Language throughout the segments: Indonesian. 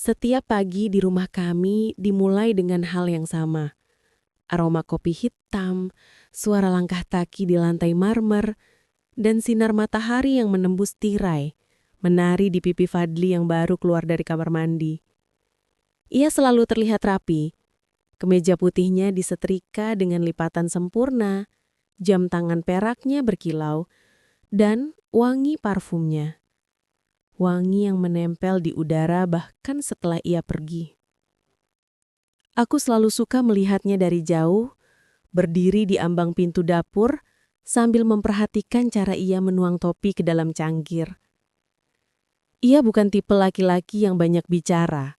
Setiap pagi di rumah kami dimulai dengan hal yang sama. Aroma kopi hitam, suara langkah kaki di lantai marmer, dan sinar matahari yang menembus tirai, menari di pipi Fadli yang baru keluar dari kamar mandi. Ia selalu terlihat rapi, kemeja putihnya disetrika dengan lipatan sempurna, jam tangan peraknya berkilau, dan wangi parfumnya. Wangi yang menempel di udara bahkan setelah ia pergi. Aku selalu suka melihatnya dari jauh, berdiri di ambang pintu dapur, sambil memperhatikan cara ia menuang topi ke dalam cangkir. Ia bukan tipe laki-laki yang banyak bicara,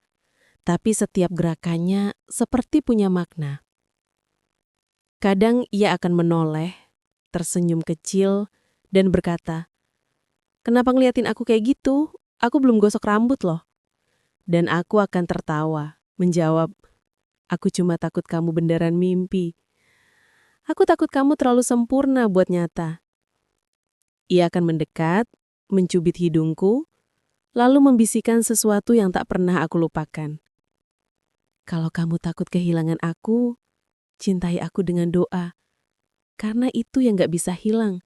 tapi setiap gerakannya seperti punya makna. Kadang ia akan menoleh, tersenyum kecil, dan berkata, "Kenapa ngeliatin aku kayak gitu? Aku belum gosok rambut loh." Dan aku akan tertawa, menjawab, "Aku cuma takut kamu beneran mimpi. Aku takut kamu terlalu sempurna buat nyata." Ia akan mendekat, mencubit hidungku, lalu membisikkan sesuatu yang tak pernah aku lupakan. "Kalau kamu takut kehilangan aku, cintai aku dengan doa. Karena itu yang gak bisa hilang,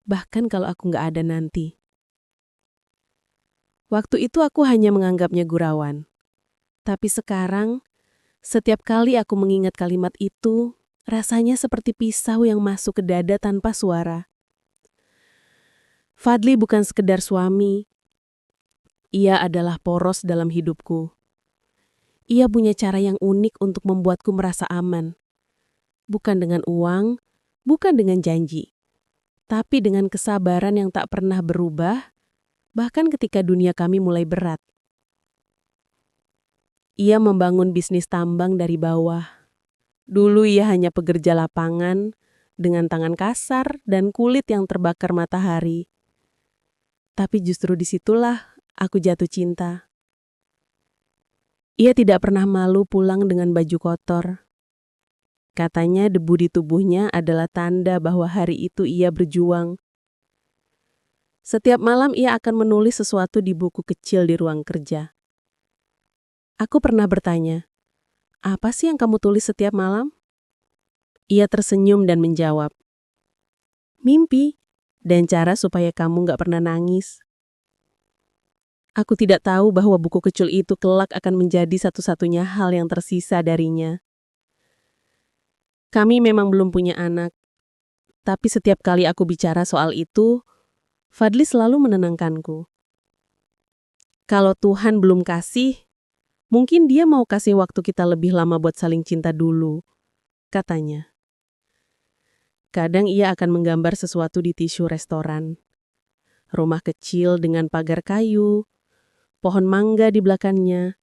bahkan kalau aku gak ada nanti." Waktu itu aku hanya menganggapnya gurauan. Tapi sekarang, setiap kali aku mengingat kalimat itu, rasanya seperti pisau yang masuk ke dada tanpa suara. Fadli bukan sekedar suami. Ia adalah poros dalam hidupku. Ia punya cara yang unik untuk membuatku merasa aman. Bukan dengan uang, bukan dengan janji, tapi dengan kesabaran yang tak pernah berubah, bahkan ketika dunia kami mulai berat. Ia membangun bisnis tambang dari bawah. Dulu ia hanya pekerja lapangan, dengan tangan kasar dan kulit yang terbakar matahari. Tapi justru disitulah aku jatuh cinta. Ia tidak pernah malu pulang dengan baju kotor. Katanya debu di tubuhnya adalah tanda bahwa hari itu ia berjuang. Setiap malam ia akan menulis sesuatu di buku kecil di ruang kerja. Aku pernah bertanya, "Apa sih yang kamu tulis setiap malam?" Ia tersenyum dan menjawab, "Mimpi dan cara supaya kamu gak pernah nangis." Aku tidak tahu bahwa buku kecil itu kelak akan menjadi satu-satunya hal yang tersisa darinya. Kami memang belum punya anak, tapi setiap kali aku bicara soal itu, Fadli selalu menenangkanku. Kalau Tuhan belum kasih, mungkin Dia mau kasih waktu kita lebih lama buat saling cinta dulu, katanya. Kadang ia akan menggambar sesuatu di tisu restoran. Rumah kecil dengan pagar kayu, pohon mangga di belakangnya,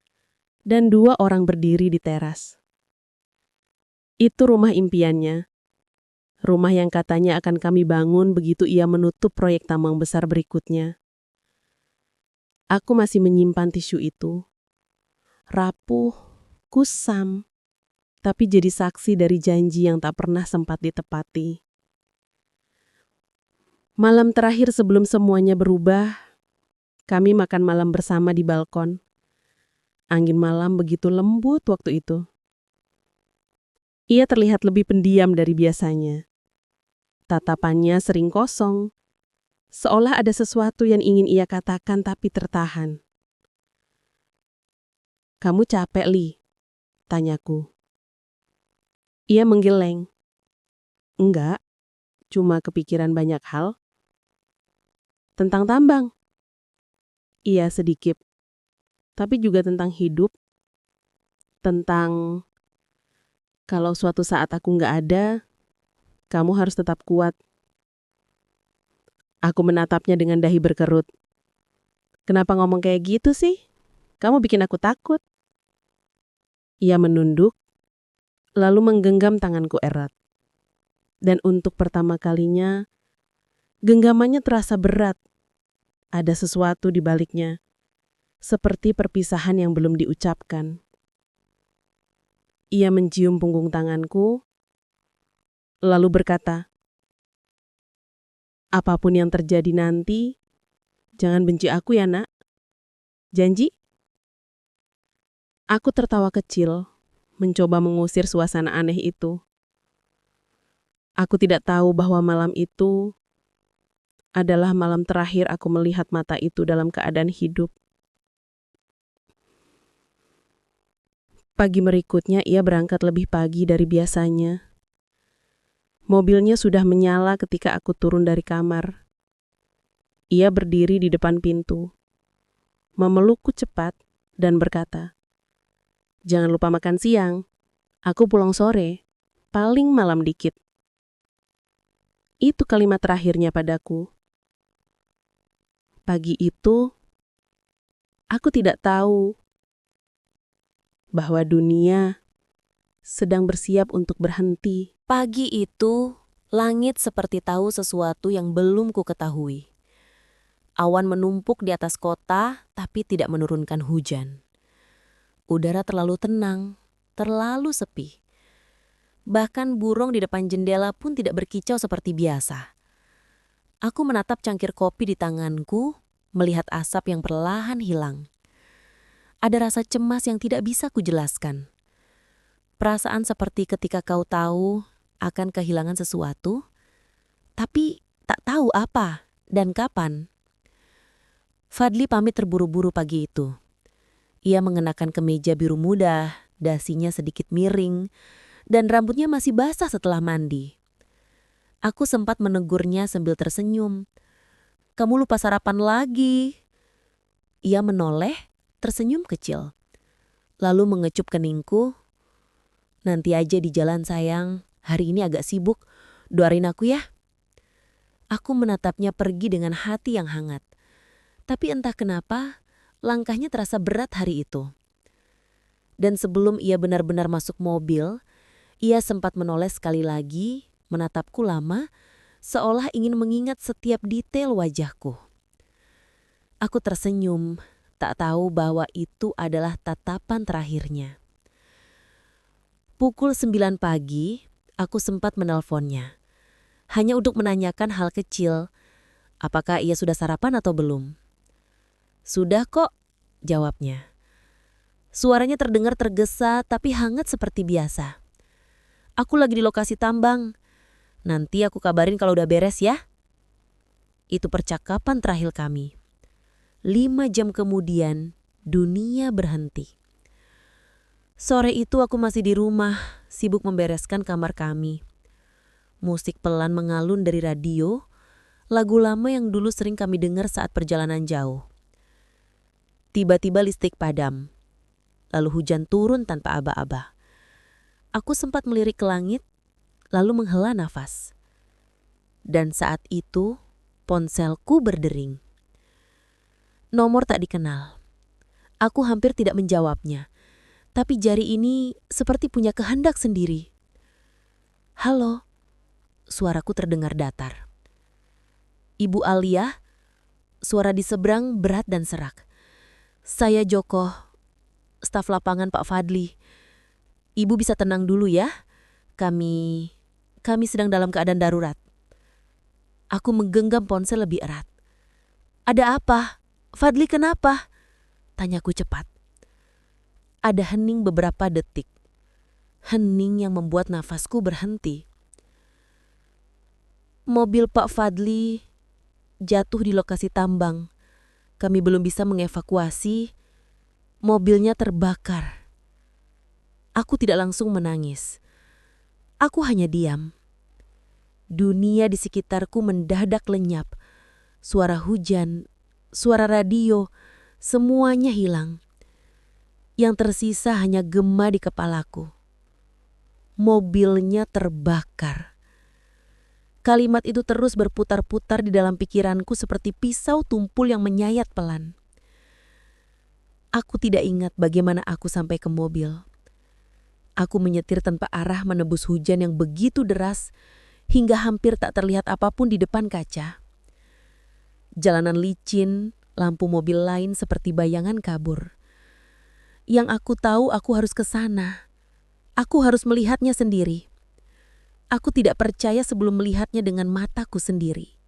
dan 2 orang berdiri di teras. Itu rumah impiannya. Rumah yang katanya akan kami bangun begitu ia menutup proyek tambang besar berikutnya. Aku masih menyimpan tisu itu. Rapuh, kusam, tapi jadi saksi dari janji yang tak pernah sempat ditepati. Malam terakhir sebelum semuanya berubah, kami makan malam bersama di balkon. Angin malam begitu lembut waktu itu. Ia terlihat lebih pendiam dari biasanya. Tatapannya sering kosong, seolah ada sesuatu yang ingin ia katakan tapi tertahan. "Kamu capek, Li?" tanyaku. Ia menggeleng. "Enggak, cuma kepikiran banyak hal." "Tentang tambang?" Iya sedikit, tapi juga tentang hidup. Tentang kalau suatu saat aku nggak ada, kamu harus tetap kuat. Aku menatapnya dengan dahi berkerut. "Kenapa ngomong kayak gitu sih? Kamu bikin aku takut." Ia menunduk, lalu menggenggam tanganku erat. Dan untuk pertama kalinya, genggamannya terasa berat. Ada sesuatu di baliknya, seperti perpisahan yang belum diucapkan. Ia mencium punggung tanganku, lalu berkata, "Apapun yang terjadi nanti, jangan benci aku ya, Nak. Janji?" Aku tertawa kecil, mencoba mengusir suasana aneh itu. Aku tidak tahu bahwa malam itu adalah malam terakhir aku melihat mata itu dalam keadaan hidup. Pagi berikutnya ia berangkat lebih pagi dari biasanya. Mobilnya sudah menyala ketika aku turun dari kamar. Ia berdiri di depan pintu, memelukku cepat dan berkata, "Jangan lupa makan siang, aku pulang sore, paling malam dikit." Itu kalimat terakhirnya padaku. Pagi itu, aku tidak tahu bahwa dunia sedang bersiap untuk berhenti. Pagi itu, langit seperti tahu sesuatu yang belum ku ketahui. Awan menumpuk di atas kota, tapi tidak menurunkan hujan. Udara terlalu tenang, terlalu sepi. Bahkan burung di depan jendela pun tidak berkicau seperti biasa. Aku menatap cangkir kopi di tanganku, melihat asap yang perlahan hilang. Ada rasa cemas yang tidak bisa kujelaskan. Perasaan seperti ketika kau tahu akan kehilangan sesuatu, tapi tak tahu apa dan kapan. Fadli pamit terburu-buru pagi itu. Ia mengenakan kemeja biru muda, dasinya sedikit miring, dan rambutnya masih basah setelah mandi. Aku sempat menegurnya sambil tersenyum. "Kamu lupa sarapan lagi." Ia menoleh, tersenyum kecil. Lalu mengecup keningku. "Nanti aja di jalan sayang, hari ini agak sibuk, doain aku ya." Aku menatapnya pergi dengan hati yang hangat. Tapi entah kenapa, langkahnya terasa berat hari itu. Dan sebelum ia benar-benar masuk mobil, ia sempat menoleh sekali lagi, menatapku lama, seolah ingin mengingat setiap detail wajahku. Aku tersenyum, tak tahu bahwa itu adalah tatapan terakhirnya. Pukul 9 pagi, aku sempat menelponnya. Hanya untuk menanyakan hal kecil, apakah ia sudah sarapan atau belum. "Sudah kok," jawabnya. Suaranya terdengar tergesa tapi hangat seperti biasa. "Aku lagi di lokasi tambang. Nanti aku kabarin kalau udah beres ya." Itu percakapan terakhir kami. 5 jam kemudian, dunia berhenti. Sore itu aku masih di rumah, sibuk membereskan kamar kami. Musik pelan mengalun dari radio, lagu lama yang dulu sering kami dengar saat perjalanan jauh. Tiba-tiba listrik padam. Lalu hujan turun tanpa aba-aba. Aku sempat melirik ke langit, lalu menghela nafas. Dan saat itu, ponselku berdering. Nomor tak dikenal. Aku hampir tidak menjawabnya, tapi jari ini seperti punya kehendak sendiri. "Halo," suaraku terdengar datar. "Ibu Alia?" Suara di seberang berat dan serak. "Saya Joko, staf lapangan Pak Fadli. Ibu bisa tenang dulu ya. Kami sedang dalam keadaan darurat." Aku menggenggam ponsel lebih erat. "Ada apa? Fadli kenapa?" tanyaku cepat. Ada hening beberapa detik. Hening yang membuat nafasku berhenti. "Mobil Pak Fadli jatuh di lokasi tambang. Kami belum bisa mengevakuasi. Mobilnya terbakar." Aku tidak langsung menangis. Aku hanya diam. Dunia di sekitarku mendadak lenyap. Suara hujan, suara radio, semuanya hilang. Yang tersisa hanya gema di kepalaku. Mobilnya terbakar. Kalimat itu terus berputar-putar di dalam pikiranku seperti pisau tumpul yang menyayat pelan. Aku tidak ingat bagaimana aku sampai ke mobil. Aku menyetir tanpa arah menebus hujan yang begitu deras hingga hampir tak terlihat apapun di depan kaca. Jalanan licin, lampu mobil lain seperti bayangan kabur. Yang aku tahu aku harus ke sana. Aku harus melihatnya sendiri. Aku tidak percaya sebelum melihatnya dengan mataku sendiri.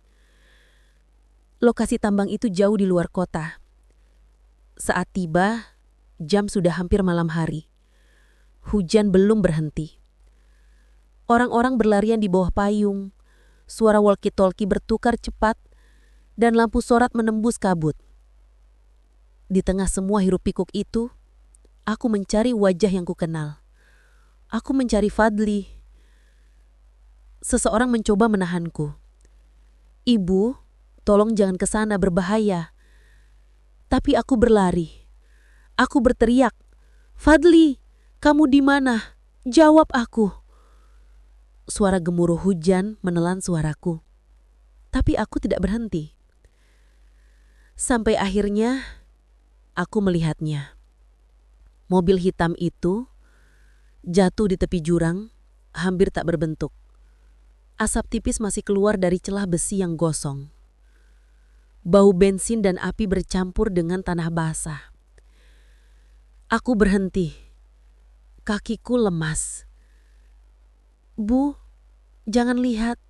Lokasi tambang itu jauh di luar kota. Saat tiba, Jam sudah hampir malam hari. Hujan belum berhenti. Orang-orang berlarian di bawah payung. Suara walkie-talkie bertukar cepat dan lampu sorot menembus kabut. Di tengah semua hiruk-pikuk itu, aku mencari wajah yang kukenal. Aku mencari Fadli. Seseorang mencoba menahanku. "Ibu, tolong jangan ke sana, berbahaya." Tapi aku berlari. Aku berteriak, "Fadli, kamu di mana? Jawab aku." Suara gemuruh hujan menelan suaraku. Tapi aku tidak berhenti. Sampai akhirnya, aku melihatnya. Mobil hitam itu jatuh di tepi jurang, hampir tak berbentuk. Asap tipis masih keluar dari celah besi yang gosong. Bau bensin dan api bercampur dengan tanah basah. Aku berhenti. Kakiku lemas. "Bu, jangan lihat,"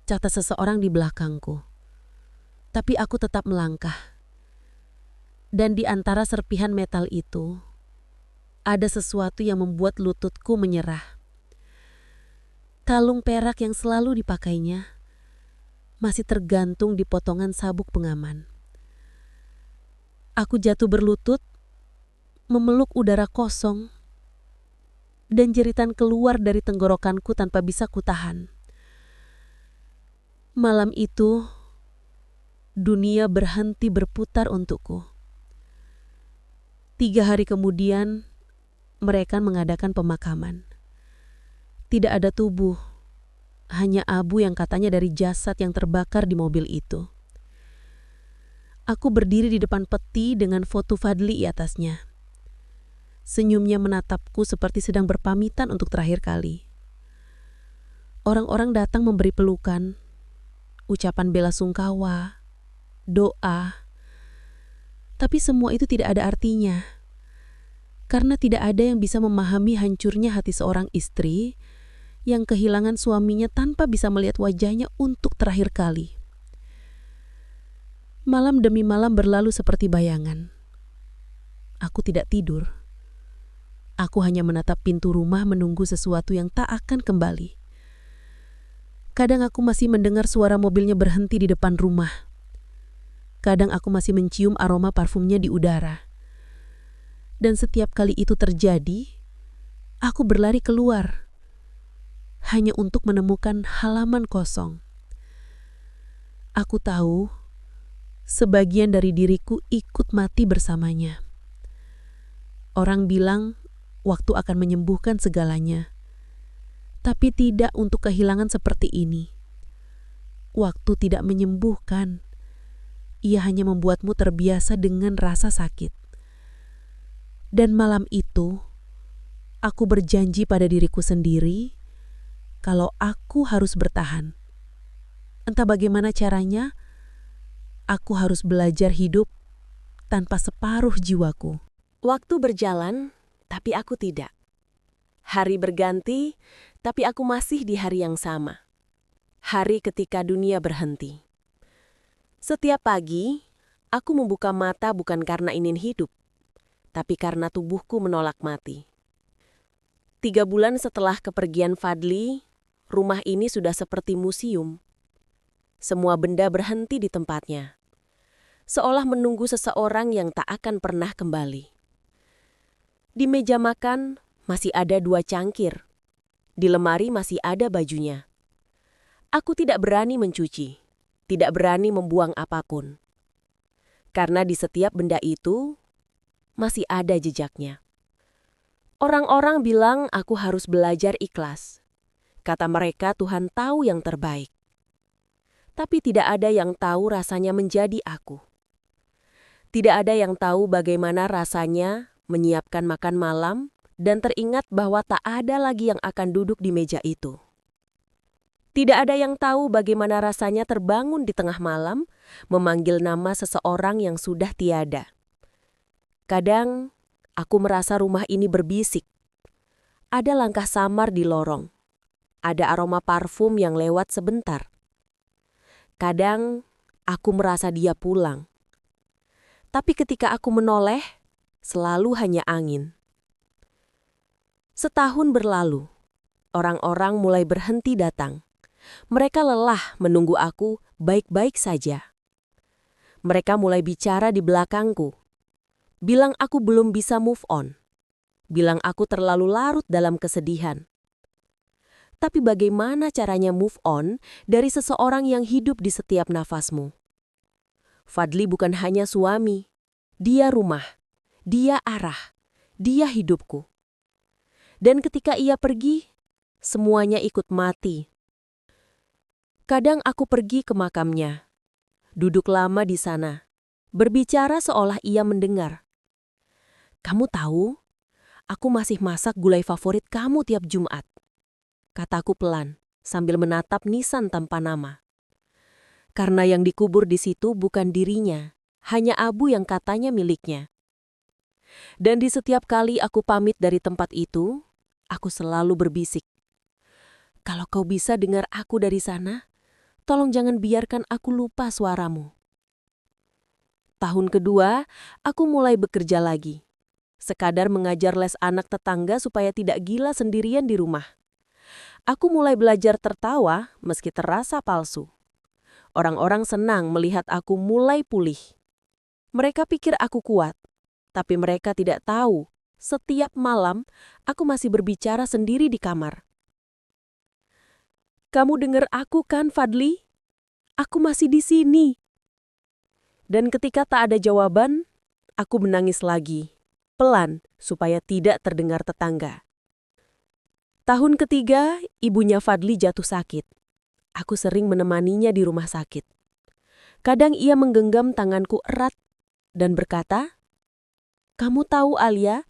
kata seseorang di belakangku. Tapi aku tetap melangkah. Dan di antara serpihan metal itu, ada sesuatu yang membuat lututku menyerah. Kalung perak yang selalu dipakainya masih tergantung di potongan sabuk pengaman. Aku jatuh berlutut, memeluk udara kosong, dan jeritan keluar dari tenggorokanku tanpa bisa kutahan. Malam itu, dunia berhenti berputar untukku. 3 hari kemudian, mereka mengadakan pemakaman. Tidak ada tubuh, hanya abu yang katanya dari jasad yang terbakar di mobil itu. Aku berdiri di depan peti dengan foto Fadli di atasnya. Senyumnya menatapku seperti sedang berpamitan untuk terakhir kali. Orang-orang datang memberi pelukan, ucapan bela sungkawa, doa. Tapi semua itu tidak ada artinya. Karena tidak ada yang bisa memahami hancurnya hati seorang istri yang kehilangan suaminya tanpa bisa melihat wajahnya untuk terakhir kali. Malam demi malam berlalu seperti bayangan. Aku tidak tidur. Aku hanya menatap pintu rumah menunggu sesuatu yang tak akan kembali. Kadang aku masih mendengar suara mobilnya berhenti di depan rumah. Kadang aku masih mencium aroma parfumnya di udara. Dan setiap kali itu terjadi, aku berlari keluar. Hanya untuk menemukan halaman kosong. Aku tahu, sebagian dari diriku ikut mati bersamanya. Orang bilang, waktu akan menyembuhkan segalanya. Tapi tidak untuk kehilangan seperti ini. Waktu tidak menyembuhkan. Ia hanya membuatmu terbiasa dengan rasa sakit. Dan malam itu, aku berjanji pada diriku sendiri kalau aku harus bertahan. Entah bagaimana caranya, aku harus belajar hidup tanpa separuh jiwaku. Waktu berjalan, tapi aku tidak. Hari berganti, tapi aku masih di hari yang sama. Hari ketika dunia berhenti. Setiap pagi, aku membuka mata bukan karena ingin hidup, tapi karena tubuhku menolak mati. 3 bulan setelah kepergian Fadli, rumah ini sudah seperti museum. Semua benda berhenti di tempatnya, seolah menunggu seseorang yang tak akan pernah kembali. Di meja makan masih ada 2 cangkir. Di lemari masih ada bajunya. Aku tidak berani mencuci, tidak berani membuang apapun. Karena di setiap benda itu masih ada jejaknya. Orang-orang bilang aku harus belajar ikhlas. Kata mereka Tuhan tahu yang terbaik. Tapi tidak ada yang tahu rasanya menjadi aku. Tidak ada yang tahu bagaimana rasanya menyiapkan makan malam dan teringat bahwa tak ada lagi yang akan duduk di meja itu. Tidak ada yang tahu bagaimana rasanya terbangun di tengah malam memanggil nama seseorang yang sudah tiada. Kadang aku merasa rumah ini berbisik. Ada langkah samar di lorong. Ada aroma parfum yang lewat sebentar. Kadang aku merasa dia pulang. Tapi ketika aku menoleh, selalu hanya angin. Setahun berlalu, orang-orang mulai berhenti datang. Mereka lelah menunggu aku baik-baik saja. Mereka mulai bicara di belakangku. Bilang aku belum bisa move on. Bilang aku terlalu larut dalam kesedihan. Tapi bagaimana caranya move on dari seseorang yang hidup di setiap nafasmu? Fadli bukan hanya suami. Dia rumah. Dia arah. Dia hidupku. Dan ketika ia pergi, semuanya ikut mati. Kadang aku pergi ke makamnya. Duduk lama di sana. Berbicara seolah ia mendengar. "Kamu tahu, aku masih masak gulai favorit kamu tiap Jumat," kataku pelan, sambil menatap nisan tanpa nama. Karena yang dikubur di situ bukan dirinya, hanya abu yang katanya miliknya. Dan di setiap kali aku pamit dari tempat itu, aku selalu berbisik, "Kalau kau bisa dengar aku dari sana, tolong jangan biarkan aku lupa suaramu." Tahun kedua, aku mulai bekerja lagi. Sekadar mengajar les anak tetangga supaya tidak gila sendirian di rumah. Aku mulai belajar tertawa meski terasa palsu. Orang-orang senang melihat aku mulai pulih. Mereka pikir aku kuat, tapi mereka tidak tahu setiap malam aku masih berbicara sendiri di kamar. "Kamu dengar aku kan, Fadli? Aku masih di sini." Dan ketika tak ada jawaban, aku menangis lagi, pelan supaya tidak terdengar tetangga. Tahun ketiga, ibunya Fadli jatuh sakit. Aku sering menemaninya di rumah sakit. Kadang ia menggenggam tanganku erat dan berkata, "Kamu tahu, Alia,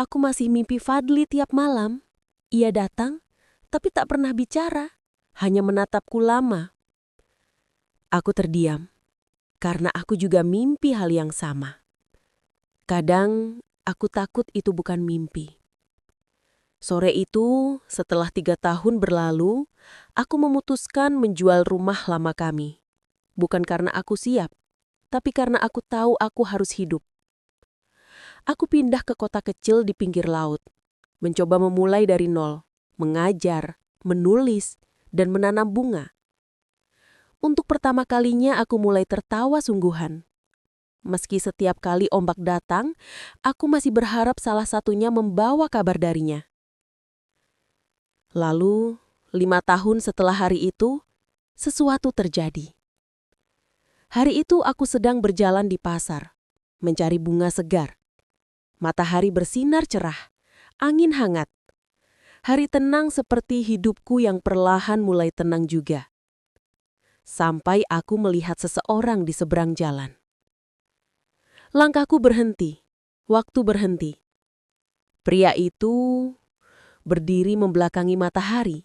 aku masih mimpi Fadli tiap malam. Ia datang, tapi tak pernah bicara, hanya menatapku lama." Aku terdiam, karena aku juga mimpi hal yang sama. Kadang, aku takut itu bukan mimpi. Sore itu, setelah 3 tahun berlalu, aku memutuskan menjual rumah lama kami. Bukan karena aku siap, tapi karena aku tahu aku harus hidup. Aku pindah ke kota kecil di pinggir laut, mencoba memulai dari nol, mengajar, menulis, dan menanam bunga. Untuk pertama kalinya aku mulai tertawa sungguhan. Meski setiap kali ombak datang, aku masih berharap salah satunya membawa kabar darinya. Lalu, 5 tahun setelah hari itu, sesuatu terjadi. Hari itu aku sedang berjalan di pasar, mencari bunga segar. Matahari bersinar cerah, angin hangat. Hari tenang seperti hidupku yang perlahan mulai tenang juga. Sampai aku melihat seseorang di seberang jalan. Langkahku berhenti, waktu berhenti. Pria itu berdiri membelakangi matahari.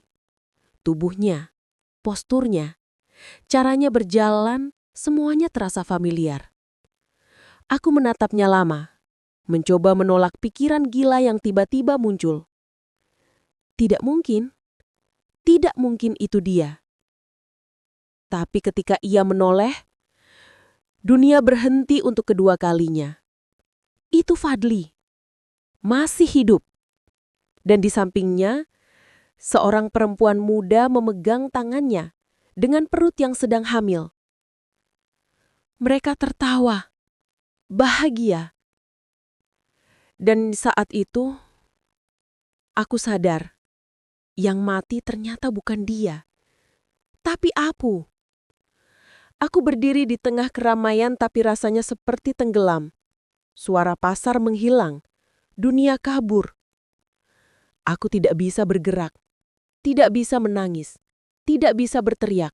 Tubuhnya, posturnya, caranya berjalan, semuanya terasa familiar. Aku menatapnya lama, mencoba menolak pikiran gila yang tiba-tiba muncul. Tidak mungkin itu dia. Tapi ketika ia menoleh, dunia berhenti untuk kedua kalinya. Itu Fadli, masih hidup. Dan di sampingnya, seorang perempuan muda memegang tangannya dengan perut yang sedang hamil. Mereka tertawa, bahagia. Dan saat itu, aku sadar, yang mati ternyata bukan dia, tapi aku. Aku berdiri di tengah keramaian tapi rasanya seperti tenggelam. Suara pasar menghilang, dunia kabur. Aku tidak bisa bergerak, tidak bisa menangis, tidak bisa berteriak.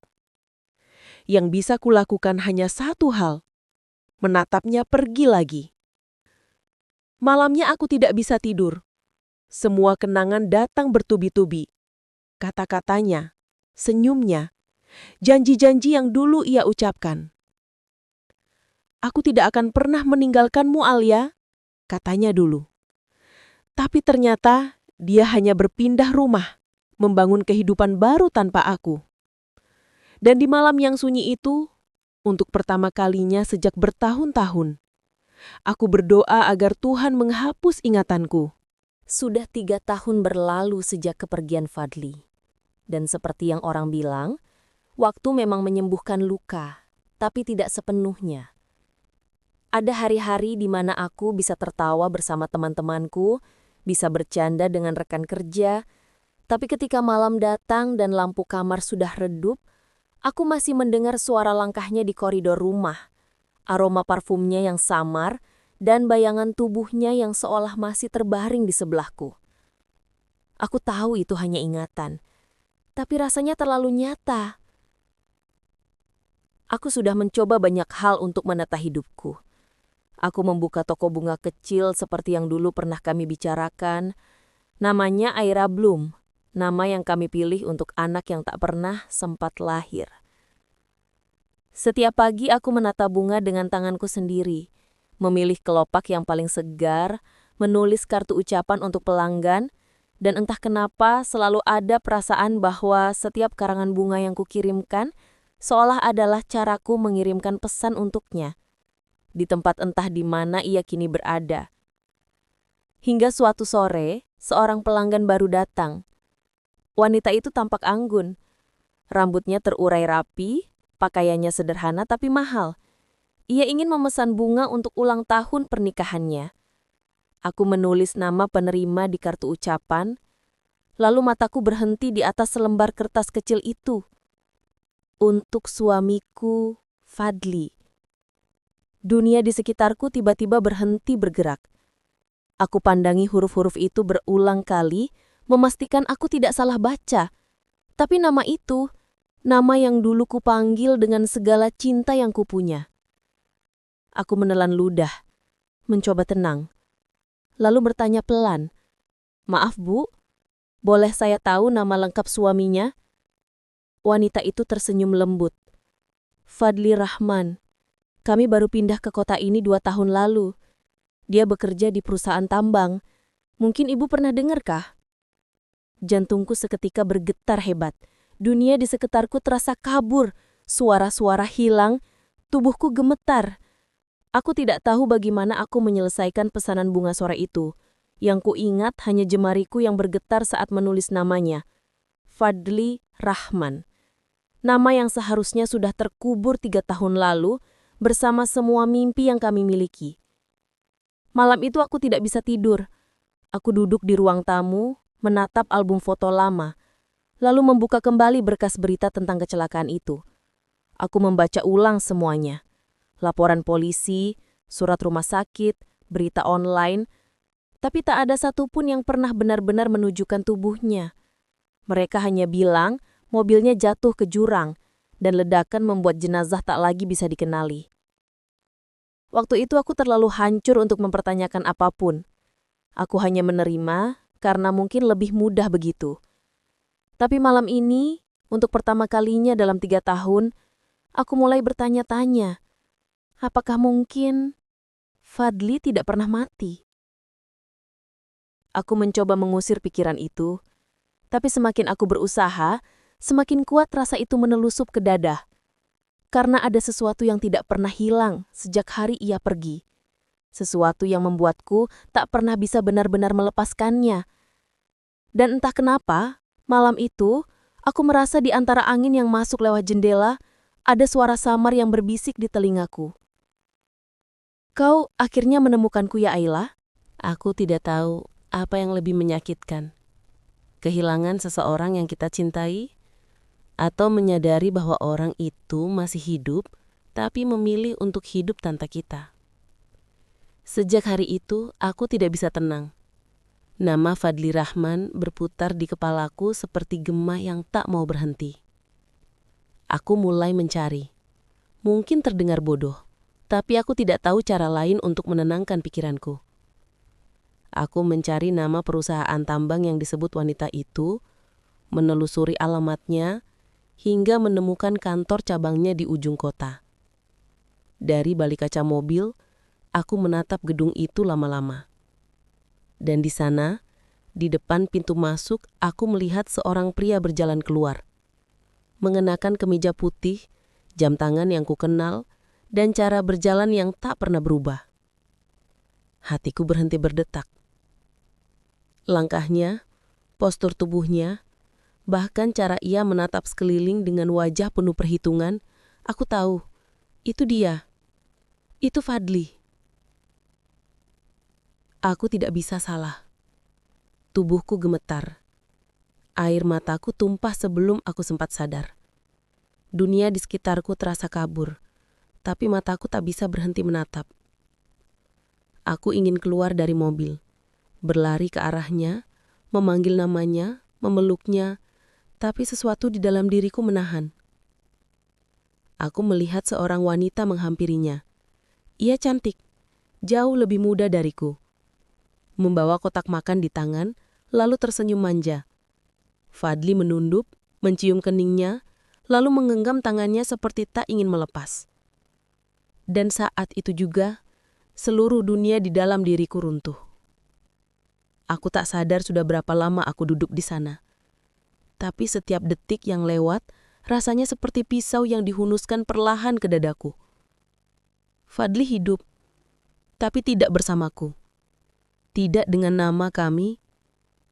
Yang bisa kulakukan hanya satu hal, menatapnya pergi lagi. Malamnya aku tidak bisa tidur. Semua kenangan datang bertubi-tubi. Kata-katanya, senyumnya, janji-janji yang dulu ia ucapkan. "Aku tidak akan pernah meninggalkanmu, Alia," katanya dulu. Tapi ternyata dia hanya berpindah rumah, membangun kehidupan baru tanpa aku. Dan di malam yang sunyi itu, untuk pertama kalinya sejak bertahun-tahun, Aku berdoa agar Tuhan menghapus ingatanku. Sudah 3 tahun berlalu sejak kepergian Fadli. Dan seperti yang orang bilang, waktu memang menyembuhkan luka, tapi tidak sepenuhnya. Ada hari-hari di mana aku bisa tertawa bersama teman-temanku, bisa bercanda dengan rekan kerja, tapi ketika malam datang dan lampu kamar sudah redup, aku masih mendengar suara langkahnya di koridor rumah, aroma parfumnya yang samar, dan bayangan tubuhnya yang seolah masih terbaring di sebelahku. Aku tahu itu hanya ingatan, tapi rasanya terlalu nyata. Aku sudah mencoba banyak hal untuk menata hidupku. Aku membuka toko bunga kecil seperti yang dulu pernah kami bicarakan. Namanya Aira Bloom, nama yang kami pilih untuk anak yang tak pernah sempat lahir. Setiap pagi aku menata bunga dengan tanganku sendiri, memilih kelopak yang paling segar, menulis kartu ucapan untuk pelanggan, dan entah kenapa selalu ada perasaan bahwa setiap karangan bunga yang kukirimkan seolah adalah caraku mengirimkan pesan untuknya, di tempat entah di mana ia kini berada. Hingga suatu sore, seorang pelanggan baru datang. Wanita itu tampak anggun. Rambutnya terurai rapi, pakaiannya sederhana tapi mahal. Ia ingin memesan bunga untuk ulang tahun pernikahannya. Aku menulis nama penerima di kartu ucapan, lalu mataku berhenti di atas selembar kertas kecil itu. Untuk suamiku, Fadli. Dunia di sekitarku tiba-tiba berhenti bergerak. Aku pandangi huruf-huruf itu berulang kali, memastikan aku tidak salah baca. Tapi nama itu, nama yang dulu kupanggil dengan segala cinta yang kupunya. Aku menelan ludah, mencoba tenang. Lalu bertanya pelan, "Maaf Bu, boleh saya tahu nama lengkap suaminya?" Wanita itu tersenyum lembut. "Fadli Rahman. Kami baru pindah ke kota ini 2 tahun lalu. Dia bekerja di perusahaan tambang. Mungkin Ibu pernah dengarkah?" Jantungku seketika bergetar hebat. Dunia di sekitarku terasa kabur. Suara-suara hilang. Tubuhku gemetar. Aku tidak tahu bagaimana aku menyelesaikan pesanan bunga sore itu. Yang kuingat hanya jemariku yang bergetar saat menulis namanya. Fadli Rahman. Nama yang seharusnya sudah terkubur 3 tahun lalu bersama semua mimpi yang kami miliki. Malam itu aku tidak bisa tidur. Aku duduk di ruang tamu, menatap album foto lama, lalu membuka kembali berkas berita tentang kecelakaan itu. Aku membaca ulang semuanya. Laporan polisi, surat rumah sakit, berita online, tapi tak ada satupun yang pernah benar-benar menunjukkan tubuhnya. Mereka hanya bilang mobilnya jatuh ke jurang dan ledakan membuat jenazah tak lagi bisa dikenali. Waktu itu aku terlalu hancur untuk mempertanyakan apapun. Aku hanya menerima karena mungkin lebih mudah begitu. Tapi malam ini, untuk pertama kalinya dalam 3 tahun, aku mulai bertanya-tanya, apakah mungkin Fadli tidak pernah mati? Aku mencoba mengusir pikiran itu, tapi semakin aku berusaha, semakin kuat rasa itu menelusup ke dada. Karena ada sesuatu yang tidak pernah hilang sejak hari ia pergi. Sesuatu yang membuatku tak pernah bisa benar-benar melepaskannya. Dan entah kenapa, malam itu, aku merasa di antara angin yang masuk lewat jendela, ada suara samar yang berbisik di telingaku. "Kau akhirnya menemukanku ya Ayla?" Aku tidak tahu apa yang lebih menyakitkan. Kehilangan seseorang yang kita cintai, atau menyadari bahwa orang itu masih hidup, tapi memilih untuk hidup tanpa kita. Sejak hari itu, aku tidak bisa tenang. Nama Fadli Rahman berputar di kepalaku seperti gema yang tak mau berhenti. Aku mulai mencari. Mungkin terdengar bodoh, tapi aku tidak tahu cara lain untuk menenangkan pikiranku. Aku mencari nama perusahaan tambang yang disebut wanita itu, menelusuri alamatnya, hingga menemukan kantor cabangnya di ujung kota. Dari balik kaca mobil, aku menatap gedung itu lama-lama. Dan di sana, di depan pintu masuk, aku melihat seorang pria berjalan keluar. Mengenakan kemeja putih, jam tangan yang kukenal, dan cara berjalan yang tak pernah berubah. Hatiku berhenti berdetak. Langkahnya, postur tubuhnya, bahkan cara ia menatap sekeliling dengan wajah penuh perhitungan, aku tahu, itu dia. Itu Fadli. Aku tidak bisa salah. Tubuhku gemetar. Air mataku tumpah sebelum aku sempat sadar. Dunia di sekitarku terasa kabur, tapi mataku tak bisa berhenti menatap. Aku ingin keluar dari mobil, berlari ke arahnya, memanggil namanya, memeluknya, tapi sesuatu di dalam diriku menahan. Aku melihat seorang wanita menghampirinya. Ia cantik, jauh lebih muda dariku. Membawa kotak makan di tangan, lalu tersenyum manja. Fadli menunduk, mencium keningnya, lalu menggenggam tangannya seperti tak ingin melepas. Dan saat itu juga, seluruh dunia di dalam diriku runtuh. Aku tak sadar sudah berapa lama aku duduk di sana. Tapi setiap detik yang lewat, rasanya seperti pisau yang dihunuskan perlahan ke dadaku. Fadli hidup, tapi tidak bersamaku. Tidak dengan nama kami,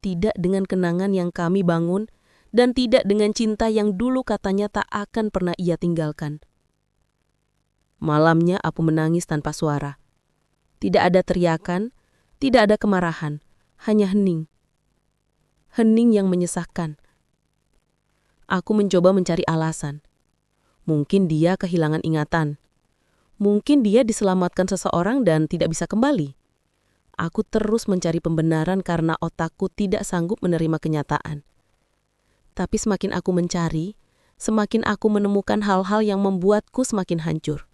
tidak dengan kenangan yang kami bangun, dan tidak dengan cinta yang dulu katanya tak akan pernah ia tinggalkan. Malamnya aku menangis tanpa suara. Tidak ada teriakan, tidak ada kemarahan, hanya hening. Hening yang menyesakkan. Aku mencoba mencari alasan. Mungkin dia kehilangan ingatan. Mungkin dia diselamatkan seseorang dan tidak bisa kembali. Aku terus mencari pembenaran karena otakku tidak sanggup menerima kenyataan. Tapi semakin aku mencari, semakin aku menemukan hal-hal yang membuatku semakin hancur.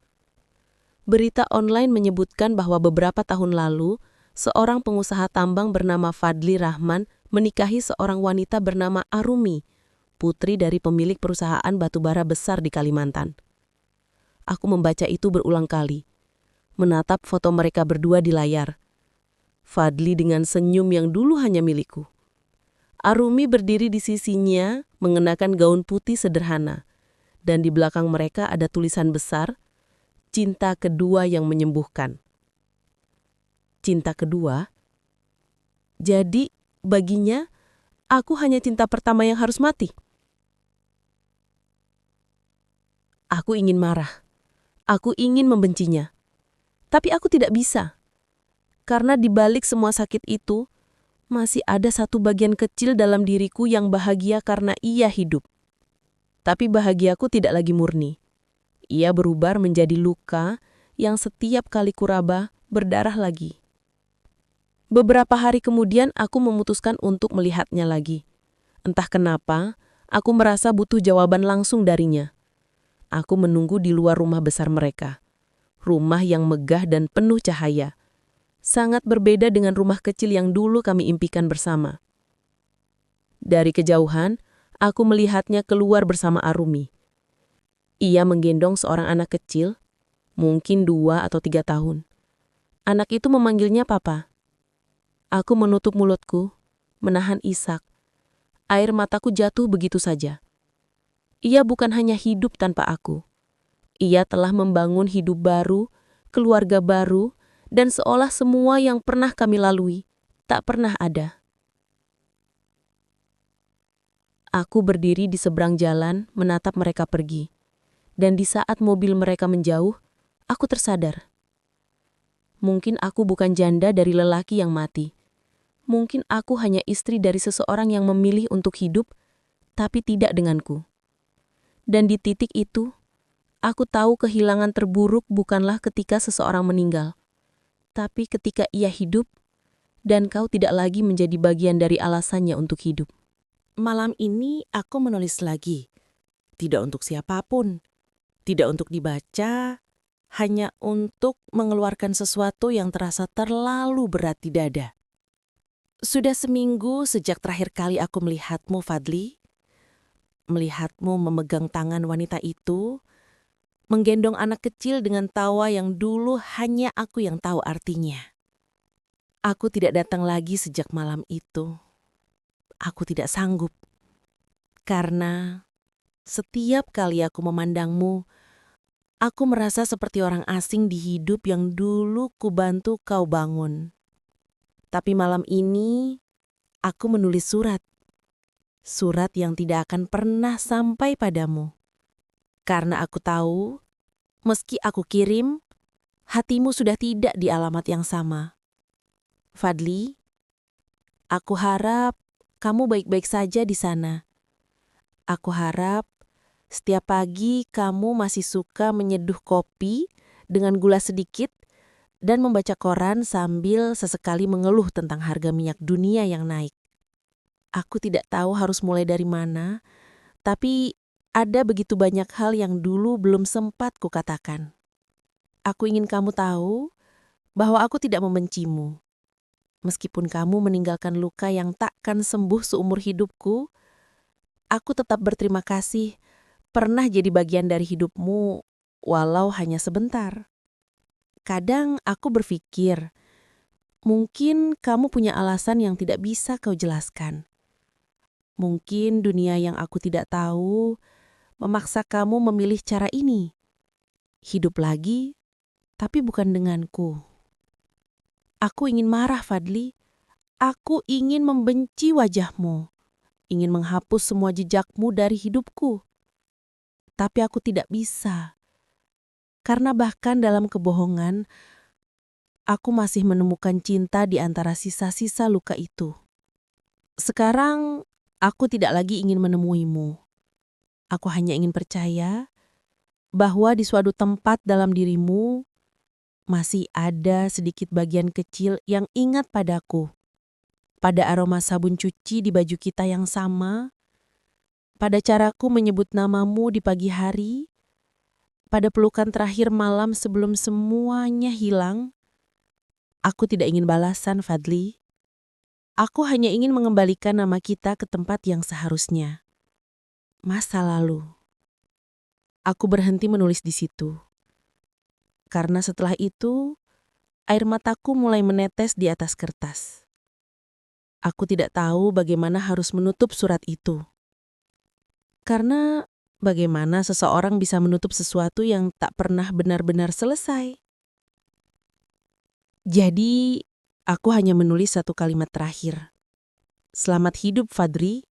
Berita online menyebutkan bahwa beberapa tahun lalu, seorang pengusaha tambang bernama Fadli Rahman menikahi seorang wanita bernama Arumi, putri dari pemilik perusahaan batubara besar di Kalimantan. Aku membaca itu berulang kali, menatap foto mereka berdua di layar. Fadli dengan senyum yang dulu hanya milikku. Arumi berdiri di sisinya, mengenakan gaun putih sederhana, dan di belakang mereka ada tulisan besar, cinta kedua yang menyembuhkan. Cinta kedua? Jadi, baginya, aku hanya cinta pertama yang harus mati. Aku ingin marah. Aku ingin membencinya. Tapi aku tidak bisa. Karena di balik semua sakit itu, masih ada satu bagian kecil dalam diriku yang bahagia karena ia hidup. Tapi bahagiaku tidak lagi murni. Ia berubah menjadi luka yang setiap kali kuraba berdarah lagi. Beberapa hari kemudian aku memutuskan untuk melihatnya lagi. Entah kenapa, aku merasa butuh jawaban langsung darinya. Aku menunggu di luar rumah besar mereka. Rumah yang megah dan penuh cahaya. Sangat berbeda dengan rumah kecil yang dulu kami impikan bersama. Dari kejauhan, aku melihatnya keluar bersama Arumi. Ia menggendong seorang anak kecil, mungkin 2 atau 3 tahun. Anak itu memanggilnya Papa. Aku menutup mulutku, menahan isak. Air mataku jatuh begitu saja. Ia bukan hanya hidup tanpa aku. Ia telah membangun hidup baru, keluarga baru, dan seolah semua yang pernah kami lalui tak pernah ada. Aku berdiri di seberang jalan menatap mereka pergi. Dan di saat mobil mereka menjauh, aku tersadar. Mungkin aku bukan janda dari lelaki yang mati. Mungkin aku hanya istri dari seseorang yang memilih untuk hidup, tapi tidak denganku. Dan di titik itu, aku tahu kehilangan terburuk bukanlah ketika seseorang meninggal, tapi ketika ia hidup, dan kau tidak lagi menjadi bagian dari alasannya untuk hidup. Malam ini aku menulis lagi, tidak untuk siapapun. Tidak untuk dibaca, hanya untuk mengeluarkan sesuatu yang terasa terlalu berat di dada. Sudah seminggu sejak terakhir kali aku melihatmu, Fadli. Melihatmu memegang tangan wanita itu, menggendong anak kecil dengan tawa yang dulu hanya aku yang tahu artinya. Aku tidak datang lagi sejak malam itu. Aku tidak sanggup. Karena setiap kali aku memandangmu, Aku merasa seperti orang asing di hidup yang dulu kubantu kau bangun. Tapi malam ini, aku menulis surat. Surat yang tidak akan pernah sampai padamu. Karena aku tahu, meski aku kirim, hatimu sudah tidak di alamat yang sama. Fadli, aku harap kamu baik-baik saja di sana. Aku harap setiap pagi kamu masih suka menyeduh kopi dengan gula sedikit dan membaca koran sambil sesekali mengeluh tentang harga minyak dunia yang naik. Aku tidak tahu harus mulai dari mana, tapi ada begitu banyak hal yang dulu belum sempat kukatakan. Aku ingin kamu tahu bahwa aku tidak membencimu. Meskipun kamu meninggalkan luka yang takkan sembuh seumur hidupku, aku tetap berterima kasih pernah jadi bagian dari hidupmu, walau hanya sebentar. Kadang aku berpikir, mungkin kamu punya alasan yang tidak bisa kau jelaskan. Mungkin dunia yang aku tidak tahu memaksa kamu memilih cara ini. Hidup lagi, tapi bukan denganku. Aku ingin marah, Fadli. Aku ingin membenci wajahmu. Ingin menghapus semua jejakmu dari hidupku. Tapi aku tidak bisa. Karena bahkan dalam kebohongan, aku masih menemukan cinta di antara sisa-sisa luka itu. Sekarang, aku tidak lagi ingin menemuimu. Aku hanya ingin percaya bahwa di suatu tempat dalam dirimu masih ada sedikit bagian kecil yang ingat padaku. Pada aroma sabun cuci di baju kita yang sama, pada caraku menyebut namamu di pagi hari, pada pelukan terakhir malam sebelum semuanya hilang. Aku tidak ingin balasan, Fadli. Aku hanya ingin mengembalikan nama kita ke tempat yang seharusnya. Masa lalu. Aku berhenti menulis di situ. Karena setelah itu, air mataku mulai menetes di atas kertas. Aku tidak tahu bagaimana harus menutup surat itu. Karena bagaimana seseorang bisa menutup sesuatu yang tak pernah benar-benar selesai? Jadi, aku hanya menulis satu kalimat terakhir. Selamat hidup, Fadri.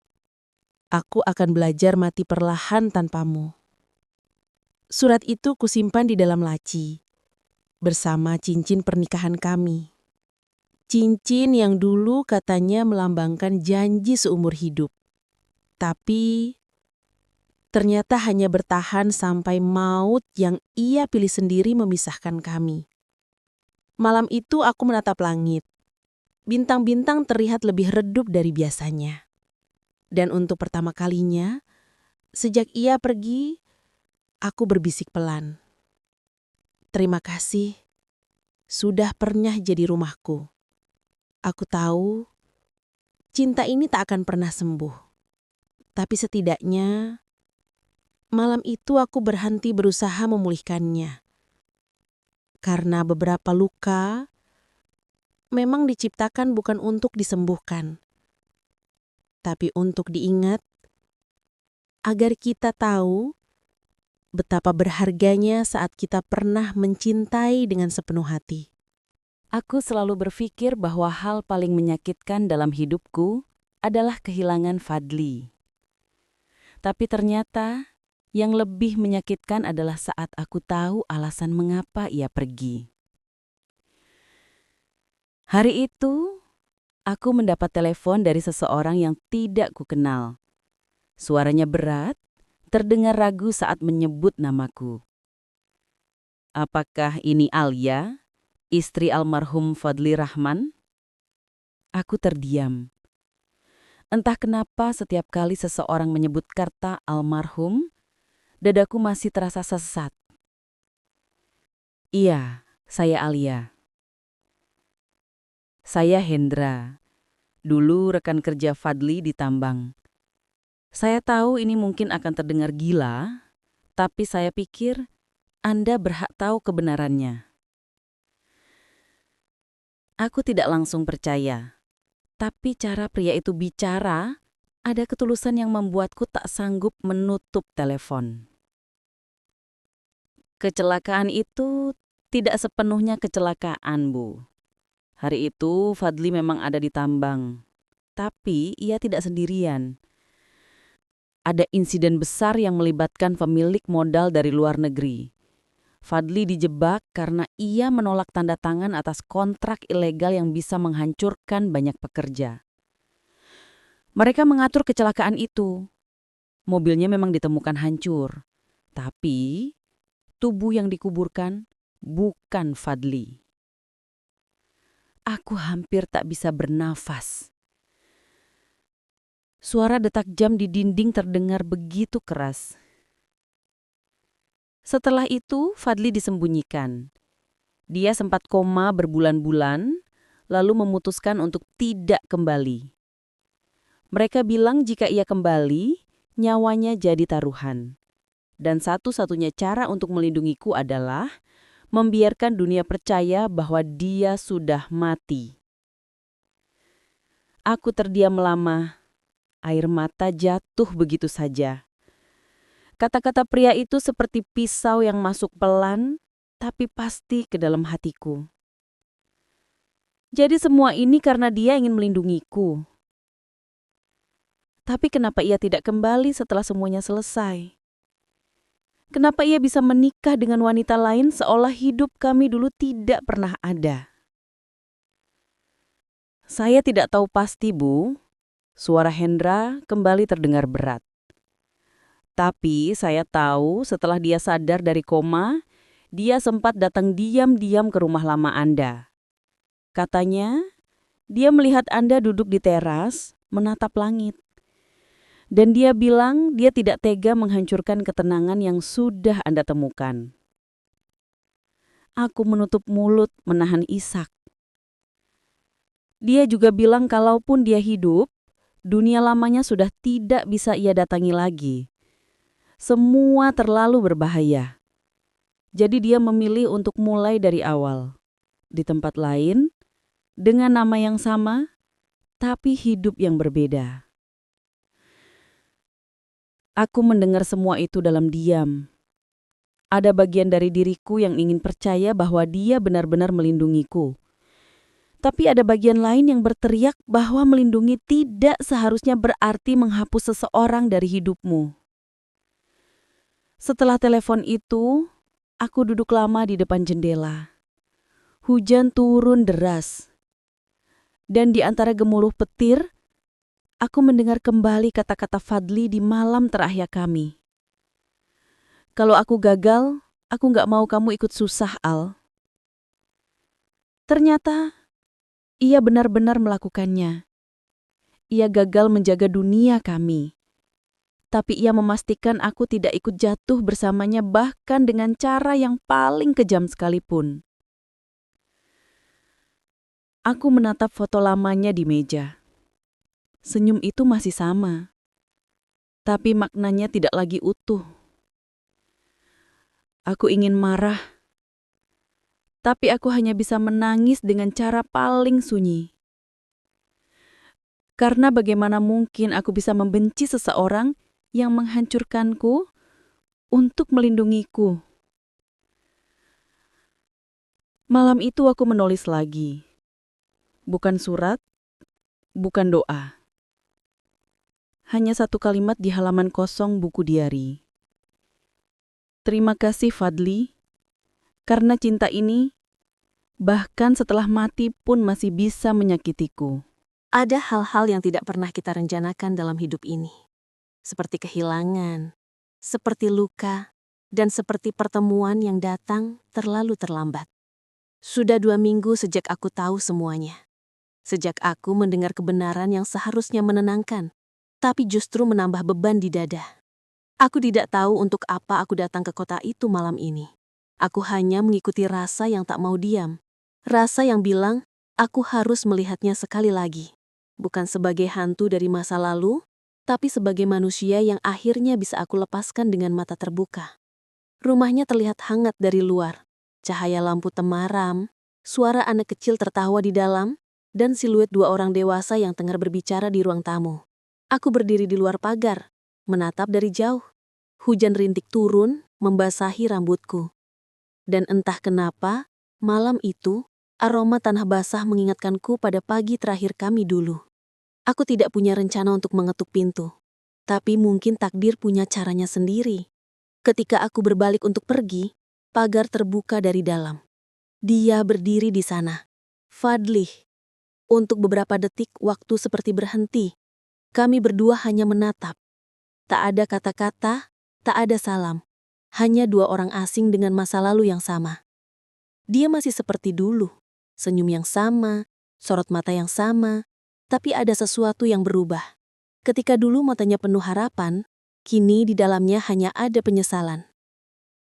Aku akan belajar mati perlahan tanpamu. Surat itu kusimpan di dalam laci, bersama cincin pernikahan kami. Cincin yang dulu katanya melambangkan janji seumur hidup. Tapi ternyata hanya bertahan sampai maut yang ia pilih sendiri memisahkan kami. Malam itu aku menatap langit. Bintang-bintang terlihat lebih redup dari biasanya. Dan untuk pertama kalinya, sejak ia pergi, aku berbisik pelan. Terima kasih, sudah pernah jadi rumahku. Aku tahu, cinta ini tak akan pernah sembuh. Tapi setidaknya, malam itu aku berhenti berusaha memulihkannya. Karena beberapa luka memang diciptakan bukan untuk disembuhkan, tapi untuk diingat, agar kita tahu betapa berharganya saat kita pernah mencintai dengan sepenuh hati. Aku selalu berpikir bahwa hal paling menyakitkan dalam hidupku adalah kehilangan Fadli. Tapi ternyata yang lebih menyakitkan adalah saat aku tahu alasan mengapa ia pergi. Hari itu, aku mendapat telepon dari seseorang yang tidak kukenal. Suaranya berat, terdengar ragu saat menyebut namaku. Apakah ini Alia, istri almarhum Fadli Rahman? Aku terdiam. Entah kenapa setiap kali seseorang menyebut kata almarhum, dadaku masih terasa sesat. Iya, saya Alia. Saya Hendra, dulu rekan kerja Fadli di tambang. Saya tahu ini mungkin akan terdengar gila, tapi saya pikir Anda berhak tahu kebenarannya. Aku tidak langsung percaya, tapi cara pria itu bicara, ada ketulusan yang membuatku tak sanggup menutup telepon. Kecelakaan itu tidak sepenuhnya kecelakaan, Bu. Hari itu Fadli memang ada di tambang. Tapi ia tidak sendirian. Ada insiden besar yang melibatkan pemilik modal dari luar negeri. Fadli dijebak karena ia menolak tanda tangan atas kontrak ilegal yang bisa menghancurkan banyak pekerja. Mereka mengatur kecelakaan itu. Mobilnya memang ditemukan hancur, tapi tubuh yang dikuburkan bukan Fadli. Aku hampir tak bisa bernafas. Suara detak jam di dinding terdengar begitu keras. Setelah itu, Fadli disembunyikan. Dia sempat koma berbulan-bulan, lalu memutuskan untuk tidak kembali. Mereka bilang jika ia kembali, nyawanya jadi taruhan. Dan satu-satunya cara untuk melindungiku adalah membiarkan dunia percaya bahwa dia sudah mati. Aku terdiam lama. Air mata jatuh begitu saja. Kata-kata pria itu seperti pisau yang masuk pelan, tapi pasti ke dalam hatiku. Jadi semua ini karena dia ingin melindungiku. Tapi kenapa ia tidak kembali setelah semuanya selesai? Kenapa ia bisa menikah dengan wanita lain seolah hidup kami dulu tidak pernah ada? Saya tidak tahu pasti, Bu. Suara Hendra kembali terdengar berat. Tapi saya tahu setelah dia sadar dari koma, dia sempat datang diam-diam ke rumah lama Anda. Katanya, dia melihat Anda duduk di teras, menatap langit. Dan dia bilang dia tidak tega menghancurkan ketenangan yang sudah Anda temukan. Aku menutup mulut menahan isak. Dia juga bilang kalaupun dia hidup, dunia lamanya sudah tidak bisa ia datangi lagi. Semua terlalu berbahaya. Jadi dia memilih untuk mulai dari awal. Di tempat lain, dengan nama yang sama, tapi hidup yang berbeda. Aku mendengar semua itu dalam diam. Ada bagian dari diriku yang ingin percaya bahwa dia benar-benar melindungiku. Tapi ada bagian lain yang berteriak bahwa melindungi tidak seharusnya berarti menghapus seseorang dari hidupmu. Setelah telepon itu, aku duduk lama di depan jendela. Hujan turun deras. Dan di antara gemuruh petir, aku mendengar kembali kata-kata Fadli di malam terakhir kami. Kalau aku gagal, aku gak mau kamu ikut susah, Al. Ternyata, ia benar-benar melakukannya. Ia gagal menjaga dunia kami. Tapi ia memastikan aku tidak ikut jatuh bersamanya bahkan dengan cara yang paling kejam sekalipun. Aku menatap foto lamanya di meja. Senyum itu masih sama. Tapi maknanya tidak lagi utuh. Aku ingin marah. Tapi aku hanya bisa menangis dengan cara paling sunyi. Karena bagaimana mungkin aku bisa membenci seseorang yang menghancurkanku untuk melindungiku. Malam itu aku menulis lagi. Bukan surat, bukan doa. Hanya satu kalimat di halaman kosong buku diari. Terima kasih Fadli, karena cinta ini bahkan setelah mati pun masih bisa menyakitiku. Ada hal-hal yang tidak pernah kita rencanakan dalam hidup ini. Seperti kehilangan, seperti luka, dan seperti pertemuan yang datang terlalu terlambat. Sudah 2 minggu sejak aku tahu semuanya. Sejak aku mendengar kebenaran yang seharusnya menenangkan, tapi justru menambah beban di dada. Aku tidak tahu untuk apa aku datang ke kota itu malam ini. Aku hanya mengikuti rasa yang tak mau diam. Rasa yang bilang, aku harus melihatnya sekali lagi. Bukan sebagai hantu dari masa lalu, tapi sebagai manusia yang akhirnya bisa aku lepaskan dengan mata terbuka. Rumahnya terlihat hangat dari luar. Cahaya lampu temaram, suara anak kecil tertawa di dalam, dan siluet 2 orang dewasa yang tengah berbicara di ruang tamu. Aku berdiri di luar pagar, menatap dari jauh. Hujan rintik turun, membasahi rambutku. Dan entah kenapa, malam itu, aroma tanah basah mengingatkanku pada pagi terakhir kami dulu. Aku tidak punya rencana untuk mengetuk pintu. Tapi mungkin takdir punya caranya sendiri. Ketika aku berbalik untuk pergi, pagar terbuka dari dalam. Dia berdiri di sana. Fadli. Untuk beberapa detik waktu seperti berhenti. Kami berdua hanya menatap. Tak ada kata-kata, tak ada salam. Hanya dua orang asing dengan masa lalu yang sama. Dia masih seperti dulu. Senyum yang sama, sorot mata yang sama, tapi ada sesuatu yang berubah. Ketika dulu matanya penuh harapan, kini di dalamnya hanya ada penyesalan.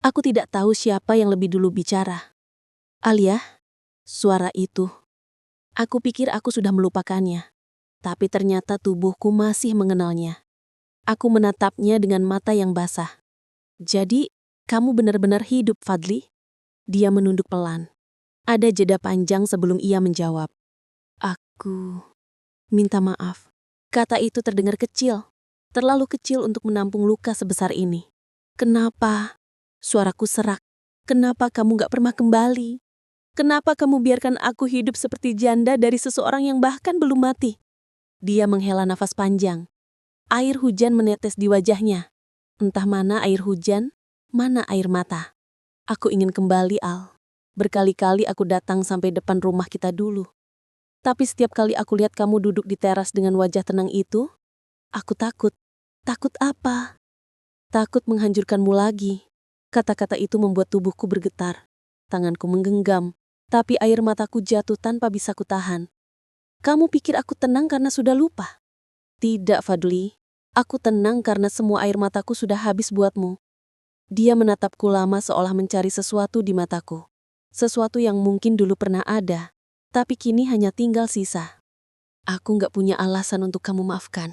Aku tidak tahu siapa yang lebih dulu bicara. Alia, suara itu. Aku pikir aku sudah melupakannya, tapi ternyata tubuhku masih mengenalnya. Aku menatapnya dengan mata yang basah. Jadi, kamu benar-benar hidup, Fadli? Dia menunduk pelan. Ada jeda panjang sebelum ia menjawab. Aku minta maaf. Kata itu terdengar kecil, terlalu kecil untuk menampung luka sebesar ini. Kenapa? Suaraku serak. Kenapa kamu gak pernah kembali? Kenapa kamu biarkan aku hidup seperti janda dari seseorang yang bahkan belum mati? Dia menghela nafas panjang. Air hujan menetes di wajahnya. Entah mana air hujan, mana air mata. Aku ingin kembali, Al. Berkali-kali aku datang sampai depan rumah kita dulu. Tapi setiap kali aku lihat kamu duduk di teras dengan wajah tenang itu, aku takut. Takut apa? Takut menghancurkanmu lagi. Kata-kata itu membuat tubuhku bergetar. Tanganku menggenggam, tapi air mataku jatuh tanpa bisa kutahan. Kamu pikir aku tenang karena sudah lupa? Tidak, Fadli. Aku tenang karena semua air mataku sudah habis buatmu. Dia menatapku lama seolah mencari sesuatu di mataku. Sesuatu yang mungkin dulu pernah ada, tapi kini hanya tinggal sisa. Aku gak punya alasan untuk kamu maafkan.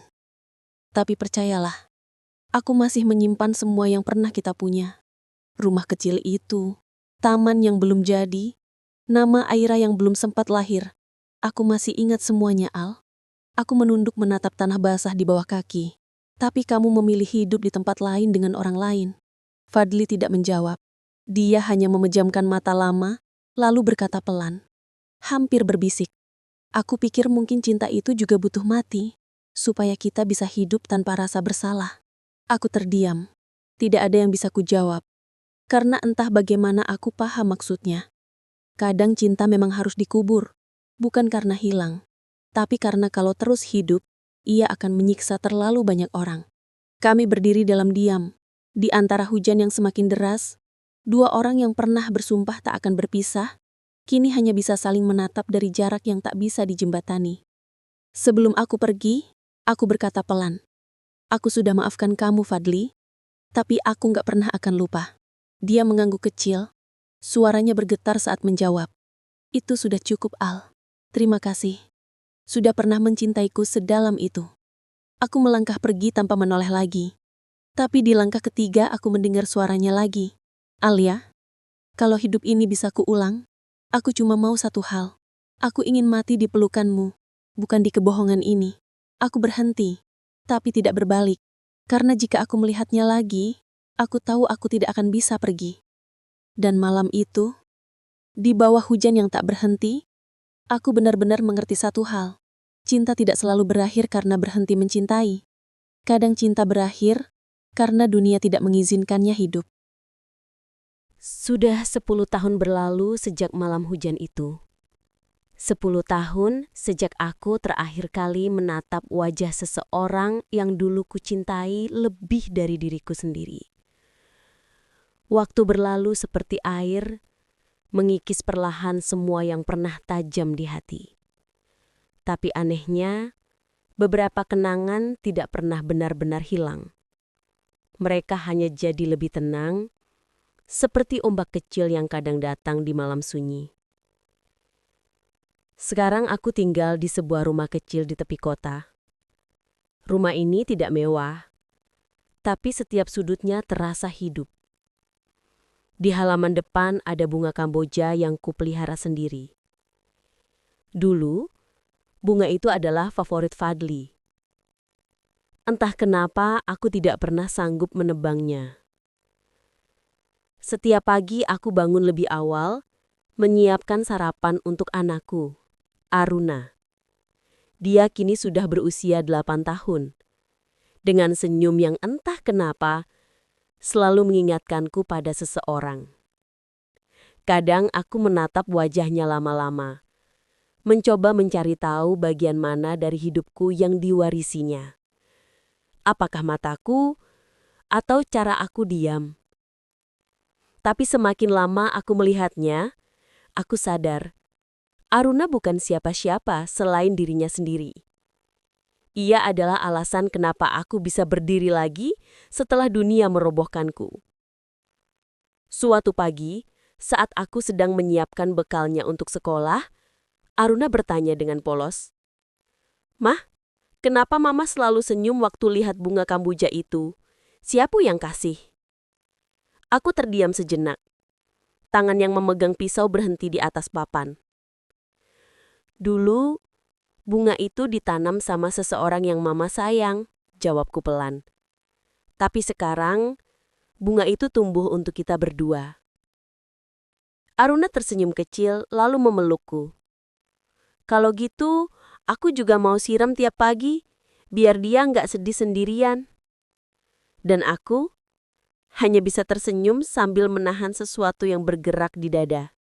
Tapi percayalah, aku masih menyimpan semua yang pernah kita punya. Rumah kecil itu, taman yang belum jadi, nama Aira yang belum sempat lahir. Aku masih ingat semuanya, Al. Aku menunduk menatap tanah basah di bawah kaki. Tapi kamu memilih hidup di tempat lain dengan orang lain. Fadli tidak menjawab. Dia hanya memejamkan mata lama, lalu berkata pelan. Hampir berbisik. Aku pikir mungkin cinta itu juga butuh mati, supaya kita bisa hidup tanpa rasa bersalah. Aku terdiam. Tidak ada yang bisa kujawab. Karena entah bagaimana aku paham maksudnya. Kadang cinta memang harus dikubur, bukan karena hilang, tapi karena kalau terus hidup, ia akan menyiksa terlalu banyak orang. Kami berdiri dalam diam, di antara hujan yang semakin deras. Dua orang yang pernah bersumpah tak akan berpisah, kini hanya bisa saling menatap dari jarak yang tak bisa dijembatani. Sebelum aku pergi, aku berkata pelan. Aku sudah maafkan kamu, Fadli, tapi aku gak pernah akan lupa. Dia mengangguk kecil, suaranya bergetar saat menjawab. Itu sudah cukup, Al. Terima kasih. Sudah pernah mencintaiku sedalam itu. Aku melangkah pergi tanpa menoleh lagi. Tapi di langkah ketiga aku mendengar suaranya lagi. Alia, kalau hidup ini bisa kuulang, aku cuma mau satu hal. Aku ingin mati di pelukanmu, bukan di kebohongan ini. Aku berhenti, tapi tidak berbalik. Karena jika aku melihatnya lagi, aku tahu aku tidak akan bisa pergi. Dan malam itu, di bawah hujan yang tak berhenti, aku benar-benar mengerti satu hal. Cinta tidak selalu berakhir karena berhenti mencintai. Kadang cinta berakhir karena dunia tidak mengizinkannya hidup. Sudah 10 tahun berlalu sejak malam hujan itu. 10 tahun sejak aku terakhir kali menatap wajah seseorang yang dulu kucintai lebih dari diriku sendiri. Waktu berlalu seperti air, mengikis perlahan semua yang pernah tajam di hati. Tapi anehnya, beberapa kenangan tidak pernah benar-benar hilang. Mereka hanya jadi lebih tenang, seperti ombak kecil yang kadang datang di malam sunyi. Sekarang aku tinggal di sebuah rumah kecil di tepi kota. Rumah ini tidak mewah, tapi setiap sudutnya terasa hidup. Di halaman depan ada bunga Kamboja yang kupelihara sendiri. Dulu, bunga itu adalah favorit Fadli. Entah kenapa aku tidak pernah sanggup menebangnya. Setiap pagi aku bangun lebih awal, menyiapkan sarapan untuk anakku, Aruna. Dia kini sudah berusia 8 tahun. Dengan senyum yang entah kenapa, selalu mengingatkanku pada seseorang. Kadang aku menatap wajahnya lama-lama, mencoba mencari tahu bagian mana dari hidupku yang diwarisinya. Apakah mataku atau cara aku diam? Tapi semakin lama aku melihatnya, aku sadar, Aruna bukan siapa-siapa selain dirinya sendiri. Ia adalah alasan kenapa aku bisa berdiri lagi setelah dunia merobohkanku. Suatu pagi, saat aku sedang menyiapkan bekalnya untuk sekolah, Aruna bertanya dengan polos, "Mah, kenapa Mama selalu senyum waktu lihat bunga kamboja itu? Siapa yang kasih?" Aku terdiam sejenak. Tangan yang memegang pisau berhenti di atas papan. "Dulu, bunga itu ditanam sama seseorang yang Mama sayang," jawabku pelan. "Tapi sekarang, bunga itu tumbuh untuk kita berdua." Aruna tersenyum kecil lalu memelukku. "Kalau gitu, aku juga mau siram tiap pagi, biar dia nggak sedih sendirian." Dan aku hanya bisa tersenyum sambil menahan sesuatu yang bergerak di dada.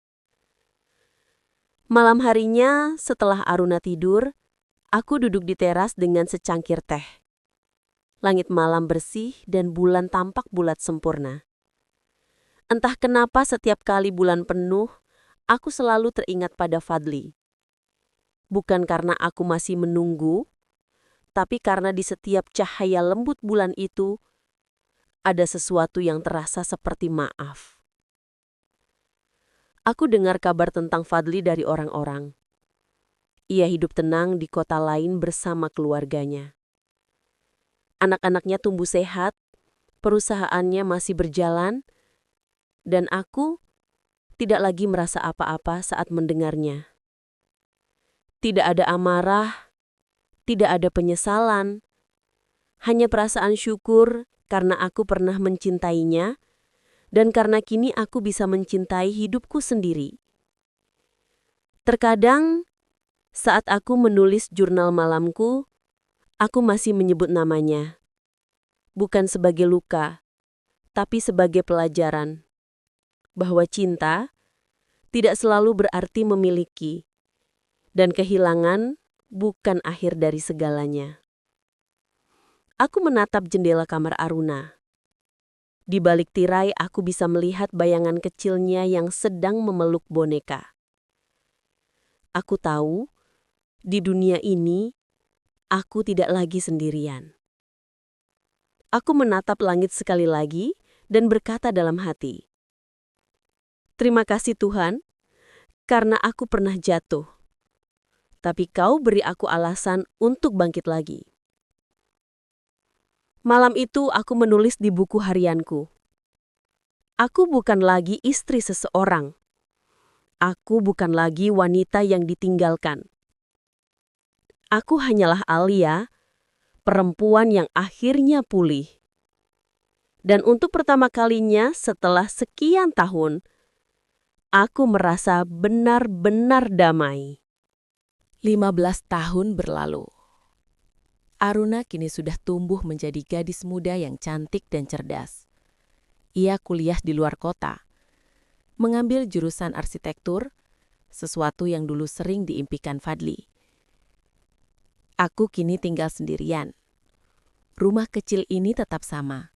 Malam harinya, setelah Aruna tidur, aku duduk di teras dengan secangkir teh. Langit malam bersih dan bulan tampak bulat sempurna. Entah kenapa setiap kali bulan penuh, aku selalu teringat pada Fadli. Bukan karena aku masih menunggu, tapi karena di setiap cahaya lembut bulan itu, ada sesuatu yang terasa seperti maaf. Aku dengar kabar tentang Fadli dari orang-orang. Ia hidup tenang di kota lain bersama keluarganya. Anak-anaknya tumbuh sehat, perusahaannya masih berjalan, dan aku tidak lagi merasa apa-apa saat mendengarnya. Tidak ada amarah, tidak ada penyesalan, hanya perasaan syukur karena aku pernah mencintainya, dan karena kini aku bisa mencintai hidupku sendiri. Terkadang, saat aku menulis jurnal malamku, aku masih menyebut namanya. Bukan sebagai luka, tapi sebagai pelajaran. Bahwa cinta tidak selalu berarti memiliki, dan kehilangan bukan akhir dari segalanya. Aku menatap jendela kamar Aruna. Di balik tirai aku bisa melihat bayangan kecilnya yang sedang memeluk boneka. Aku tahu, di dunia ini, aku tidak lagi sendirian. Aku menatap langit sekali lagi dan berkata dalam hati, "Terima kasih Tuhan, karena aku pernah jatuh. Tapi Kau beri aku alasan untuk bangkit lagi." Malam itu aku menulis di buku harianku. Aku bukan lagi istri seseorang. Aku bukan lagi wanita yang ditinggalkan. Aku hanyalah Alia, perempuan yang akhirnya pulih. Dan untuk pertama kalinya setelah sekian tahun, aku merasa benar-benar damai. 15 tahun berlalu. Aruna kini sudah tumbuh menjadi gadis muda yang cantik dan cerdas. Ia kuliah di luar kota, mengambil jurusan arsitektur, sesuatu yang dulu sering diimpikan Fadli. Aku kini tinggal sendirian. Rumah kecil ini tetap sama.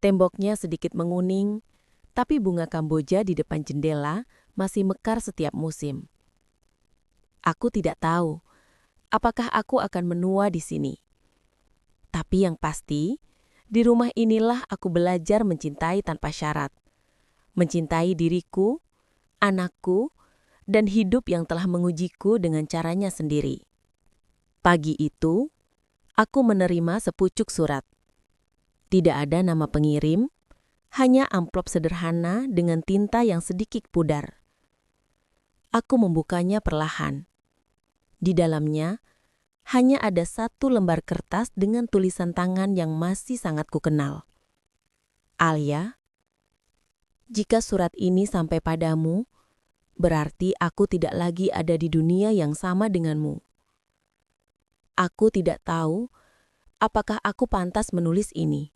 Temboknya sedikit menguning, tapi bunga kamboja di depan jendela masih mekar setiap musim. Aku tidak tahu apakah aku akan menua di sini. Tapi yang pasti, di rumah inilah aku belajar mencintai tanpa syarat. Mencintai diriku, anakku, dan hidup yang telah mengujiku dengan caranya sendiri. Pagi itu, aku menerima sepucuk surat. Tidak ada nama pengirim, hanya amplop sederhana dengan tinta yang sedikit pudar. Aku membukanya perlahan. Di dalamnya, hanya ada satu lembar kertas dengan tulisan tangan yang masih sangat kukenal. Alia, Jika surat ini sampai padamu, berarti aku tidak lagi ada di dunia yang sama denganmu. Aku tidak tahu apakah aku pantas menulis ini.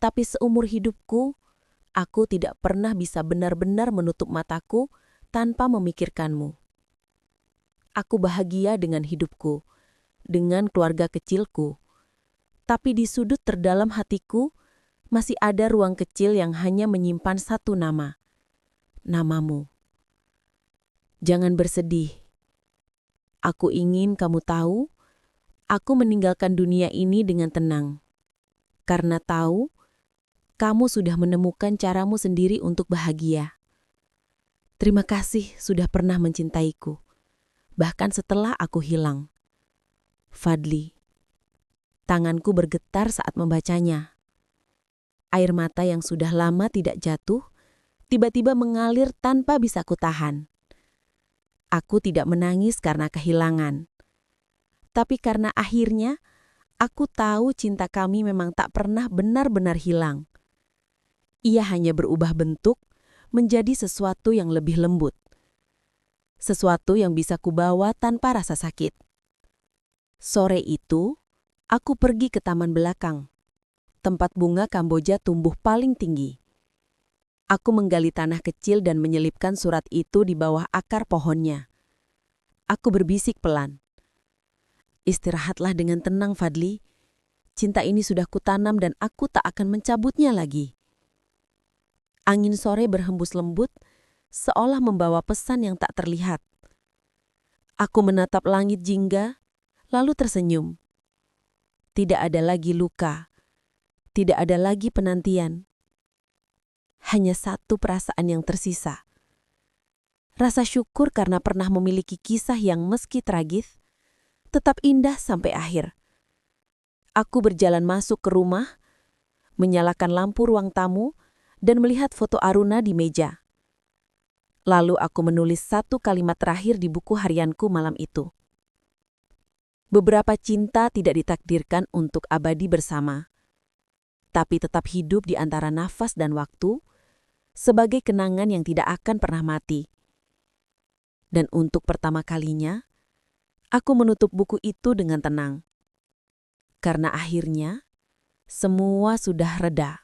Tapi seumur hidupku, aku tidak pernah bisa benar-benar menutup mataku tanpa memikirkanmu. Aku bahagia dengan hidupku, dengan keluarga kecilku. Tapi di sudut terdalam hatiku, masih ada ruang kecil yang hanya menyimpan satu nama. Namamu. Jangan bersedih. Aku ingin kamu tahu, aku meninggalkan dunia ini dengan tenang. Karena tahu, kamu sudah menemukan caramu sendiri untuk bahagia. Terima kasih sudah pernah mencintaiku, bahkan setelah aku hilang. Fadli. Tanganku bergetar saat membacanya. Air mata yang sudah lama tidak jatuh, tiba-tiba mengalir tanpa bisa kutahan. Aku tidak menangis karena kehilangan. Tapi karena akhirnya, aku tahu cinta kami memang tak pernah benar-benar hilang. Ia hanya berubah bentuk menjadi sesuatu yang lebih lembut. Sesuatu yang bisa kubawa tanpa rasa sakit. Sore itu, aku pergi ke taman belakang. Tempat bunga Kamboja tumbuh paling tinggi. Aku menggali tanah kecil dan menyelipkan surat itu di bawah akar pohonnya. Aku berbisik pelan. Istirahatlah dengan tenang, Fadli. Cinta ini sudah kutanam dan aku tak akan mencabutnya lagi. Angin sore berhembus lembut, seolah membawa pesan yang tak terlihat. Aku menatap langit jingga, lalu tersenyum. Tidak ada lagi luka. Tidak ada lagi penantian. Hanya satu perasaan yang tersisa. Rasa syukur karena pernah memiliki kisah yang meski tragis, tetap indah sampai akhir. Aku berjalan masuk ke rumah, menyalakan lampu ruang tamu, dan melihat foto Aruna di meja. Lalu aku menulis satu kalimat terakhir di buku harianku malam itu. Beberapa cinta tidak ditakdirkan untuk abadi bersama, tapi tetap hidup di antara nafas dan waktu, sebagai kenangan yang tidak akan pernah mati. Dan untuk pertama kalinya, aku menutup buku itu dengan tenang. Karena akhirnya, semua sudah reda.